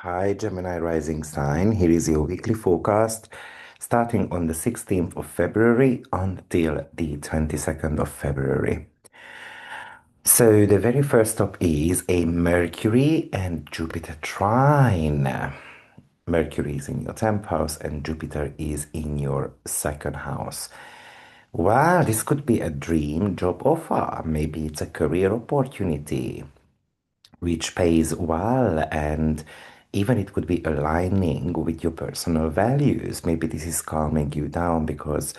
Hi, Gemini rising sign. Here is your weekly forecast starting on the 16th of February until the 22nd of February. So, the very first stop is a Mercury and Jupiter trine. Mercury is in your 10th house and Jupiter is in your second house. Wow, this could be a dream job offer. Maybe it's a career opportunity which pays well, and even it could be aligning with your personal values. Maybe this is calming you down because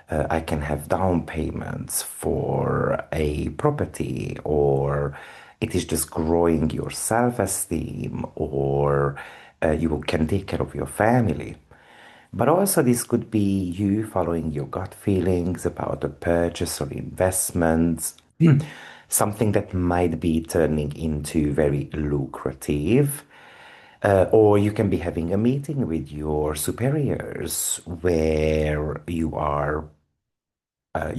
I can have down payments for a property, or it is just growing your self-esteem, or you can take care of your family. But also, this could be you following your gut feelings about a purchase or investments, something that might be turning into very lucrative. Or you can be having a meeting with your superiors where you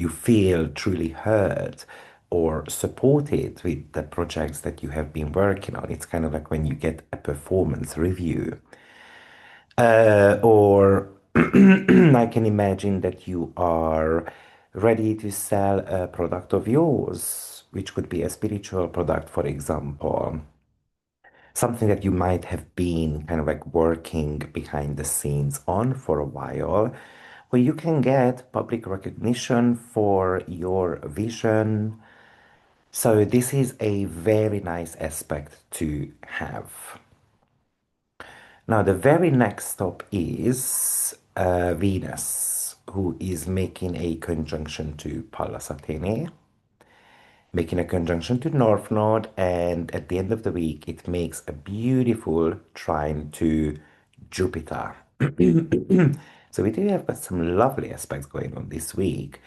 feel truly heard or supported with the projects that you have been working on. It's kind of like when you get a performance review. Or I can imagine that you are ready to sell a product of yours, which could be a spiritual product, for example, something that you might have been kind of like working behind the scenes on for a while, where you can get public recognition for your vision. So, this is a very nice aspect to have. Now, the very next stop is Venus, who is making a conjunction to Pallas Athene, making a conjunction to North Node, and at the end of the week, it makes a beautiful trine to Jupiter. So we do have got some lovely aspects going on this week,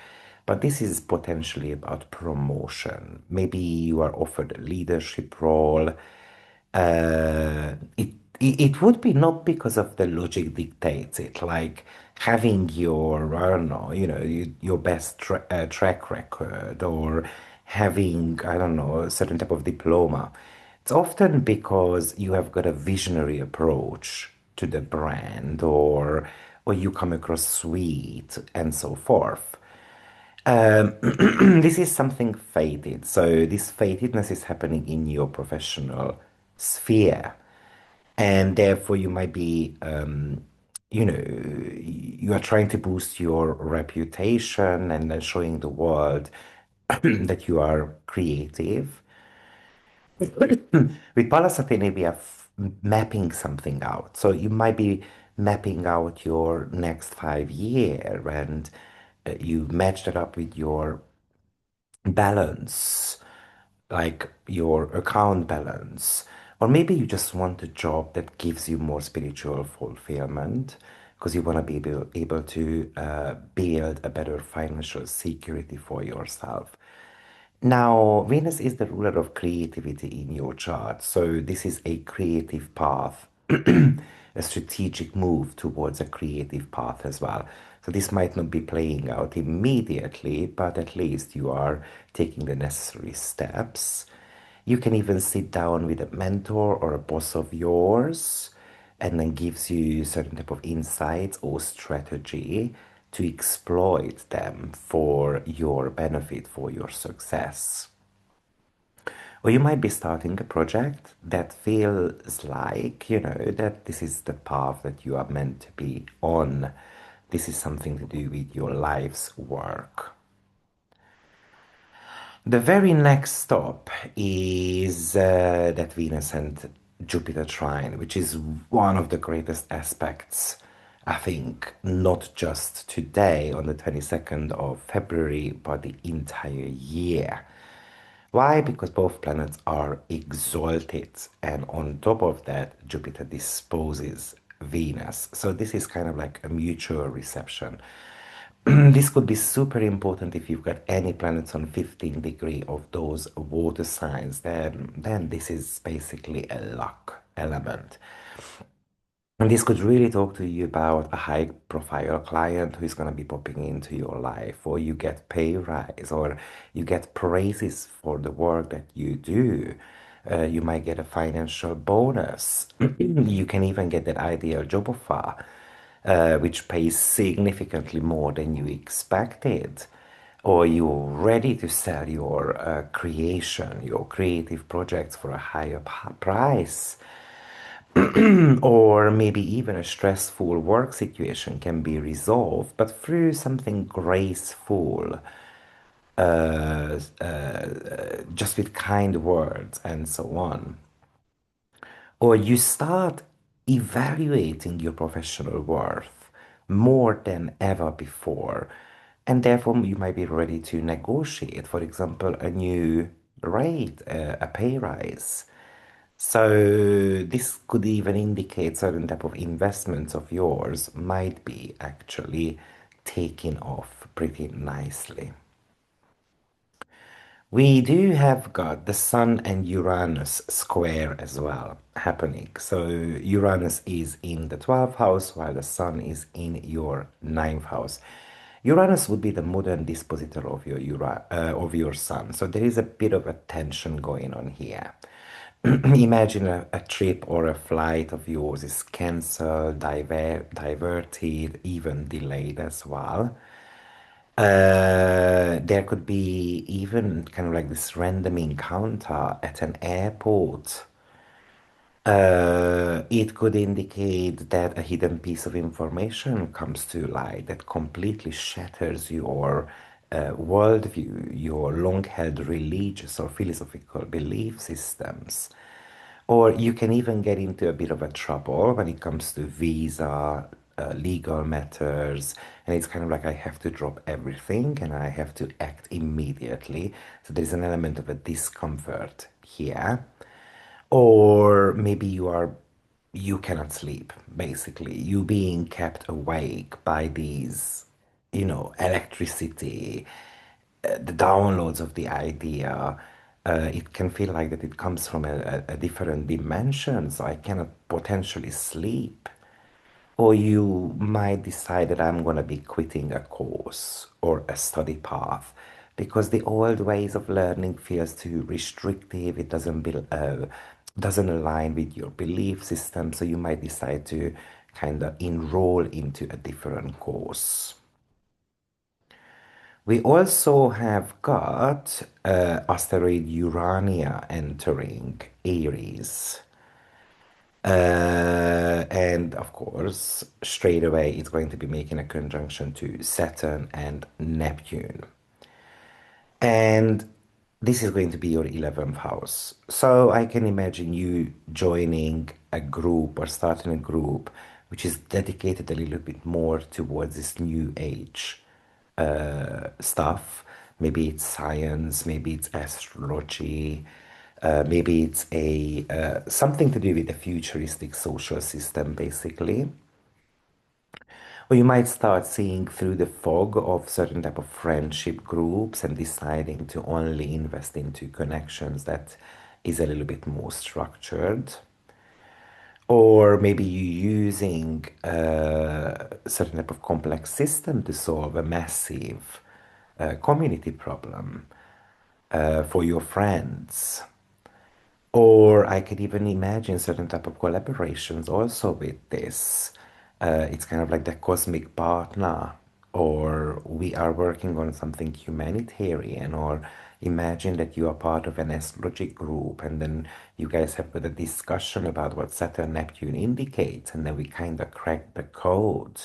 but this is potentially about promotion. Maybe you are offered a leadership role. It would be not because of the logic dictates it, like having your, I don't know, your best track record, or having, I don't know, a certain type of diploma. It's often because you have got a visionary approach to the brand, or you come across sweet and so forth. This is something fated. So this fatedness is happening in your professional sphere. And therefore you might be, you are trying to boost your reputation and then showing the world that you are creative. With Pallas Athene, we are mapping something out. So you might be mapping out your next 5 year, and you match that up with your balance, like your account balance. Or maybe you just want a job that gives you more spiritual fulfillment because you want to be able to build a better financial security for yourself. Now, Venus is the ruler of creativity in your chart, so this is a creative path, a strategic move towards a creative path as well. So this might not be playing out immediately, but at least you are taking the necessary steps. You can even sit down with a mentor or a boss of yours and then gives you certain type of insights or strategy to exploit them for your benefit, for your success. Or you might be starting a project that feels like, that this is the path that you are meant to be on. This is something to do with your life's work. The very next stop is that Venus and Jupiter trine, which is one of the greatest aspects, I think, not just today on the 22nd of February, but the entire year. Why? Because both planets are exalted, and on top of that, Jupiter disposes Venus. So this is kind of like a mutual reception. This could be super important if you've got any planets on 15 degree of those water signs. Then this is basically a luck element. And this could really talk to you about a high profile client who is going to be popping into your life, or you get pay rise, or you get praises for the work that you do. You might get a financial bonus. You can even get that ideal job offer, which pays significantly more than you expected. Or you're ready to sell your creation, your creative projects for a higher price. Or maybe even a stressful work situation can be resolved, but through something graceful, just with kind words and so on. Or you start evaluating your professional worth more than ever before. And therefore, you might be ready to negotiate, for example, a new rate, a pay rise. So this could even indicate certain type of investments of yours might be actually taking off pretty nicely. We do have got the Sun and Uranus square as well happening. So Uranus is in the 12th house while the Sun is in your ninth house. Uranus would be the modern dispositor of of your Sun. So there is a bit of a tension going on here. Imagine a trip or a flight of yours is cancelled, diverted, even delayed as well. There could be even kind of like this random encounter at an airport. It could indicate that a hidden piece of information comes to light that completely shatters your worldview, your long-held religious or philosophical belief systems. Or you can even get into a bit of a trouble when it comes to visa, legal matters, and it's kind of like I have to drop everything and I have to act immediately. So there's an element of a discomfort here. Or maybe you cannot sleep, basically. You being kept awake by these, electricity, the downloads of the idea. It can feel like that it comes from a different dimension, so I cannot potentially sleep. Or you might decide that I'm going to be quitting a course or a study path because the old ways of learning feels too restrictive. It doesn't align with your belief system. So you might decide to kind of enroll into a different course. We also have got asteroid Urania entering Aries. And of course, straight away, it's going to be making a conjunction to Saturn and Neptune. And this is going to be your 11th house. So I can imagine you joining a group or starting a group which is dedicated a little bit more towards this new age stuff. Maybe it's science, maybe it's astrology, maybe it's a something to do with the futuristic social system, basically. Or you might start seeing through the fog of certain type of friendship groups and deciding to only invest into connections that is a little bit more structured. Or maybe you're using a certain type of complex system to solve a massive community problem for your friends. Or I could even imagine certain type of collaborations also with this. It's kind of like the cosmic partner, or we are working on something humanitarian, or imagine that you are part of an astrology group, and then you guys have got a discussion about what Saturn Neptune indicates, and then we kind of crack the code.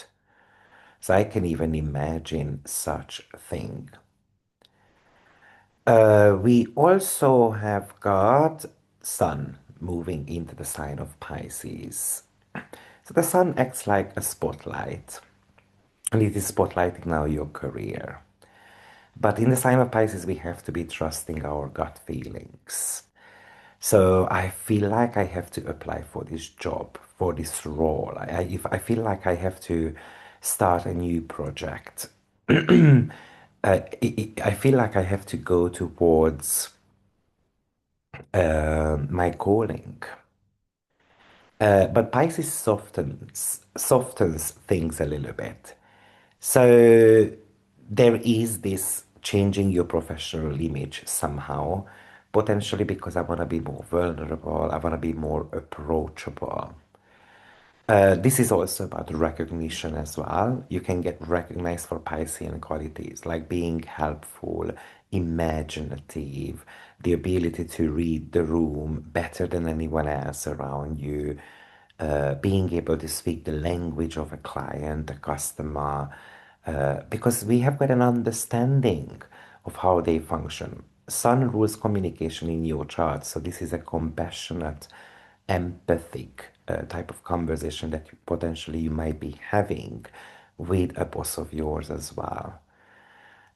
So I can even imagine such thing. We also have got Sun moving into the sign of Pisces. So the Sun acts like a spotlight, and it is spotlighting now your career. But in the sign of Pisces, we have to be trusting our gut feelings. So I feel like I have to apply for this job, for this role. If I feel like I have to start a new project, I feel like I have to go towards my calling. But Pisces softens things a little bit. So there is this changing your professional image somehow, potentially because I want to be more vulnerable, I want to be more approachable. This is also about recognition as well. You can get recognized for Piscean qualities like being helpful, imaginative, the ability to read the room better than anyone else around you, being able to speak the language of a client, a customer, because we have got an understanding of how they function. Sun rules communication in your chart, so this is a compassionate, empathic type of conversation that potentially you might be having with a boss of yours as well.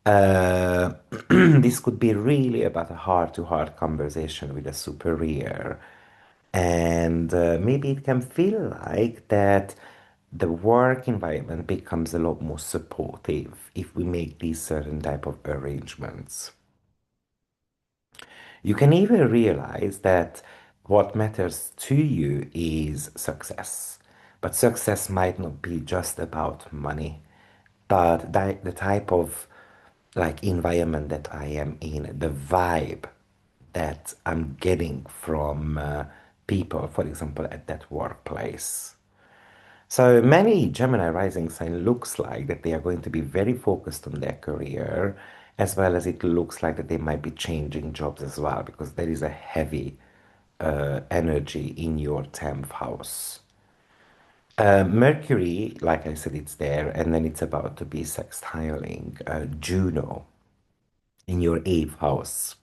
Uh, this could be really about a heart-to-heart conversation with a superior, and maybe it can feel like that the work environment becomes a lot more supportive if we make these certain type of arrangements. You can even realize that what matters to you is success. But success might not be just about money, but the type of like environment that I am in, the vibe that I'm getting from people, for example, at that workplace. So many Gemini rising sign looks like that they are going to be very focused on their career, as well as it looks like that they might be changing jobs as well, because there is a heavy energy in your 10th house. Mercury, like I said, it's there, and then it's about to be sextiling Juno in your 8th house.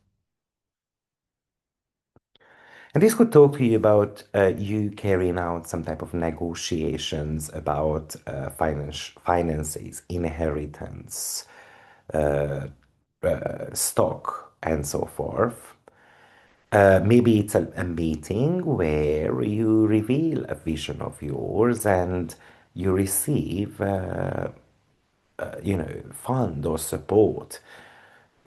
And this could talk to you about you carrying out some type of negotiations about finances, inheritance, stock, and so forth. Maybe it's a meeting where you reveal a vision of yours and you receive, fund or support.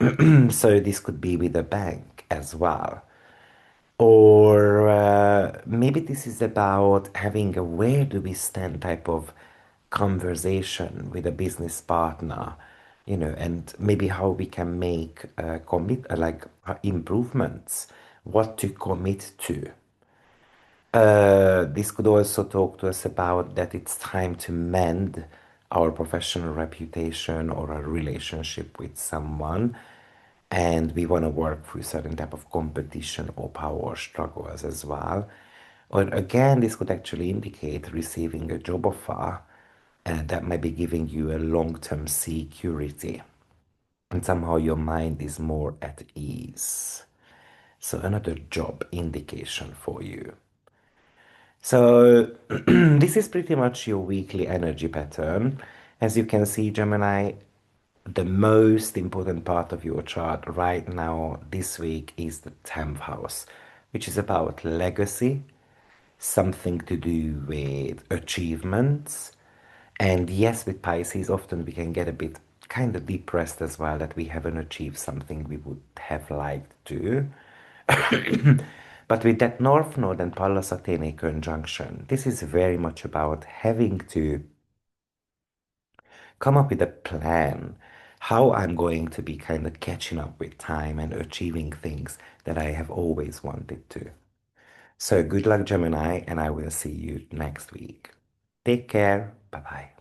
So this could be with a bank as well. Or maybe this is about having a where do we stand type of conversation with a business partner, and maybe how we can make improvements, what to commit to. This could also talk to us about that it's time to mend our professional reputation or a relationship with someone, and we want to work through certain type of competition or power struggles as well. Or again, this could actually indicate receiving a job offer, and that might be giving you a long-term security, and somehow your mind is more at ease. So another job indication for you. So this is pretty much your weekly energy pattern. As you can see, Gemini, the most important part of your chart right now this week is the 10th house, which is about legacy, something to do with achievements. And yes, with Pisces, often we can get a bit kind of depressed as well that we haven't achieved something we would have liked to. But with that North Node and Pallas Athene conjunction, this is very much about having to come up with a plan how I'm going to be kind of catching up with time and achieving things that I have always wanted to. So good luck, Gemini, and I will see you next week. Take care. Bye bye.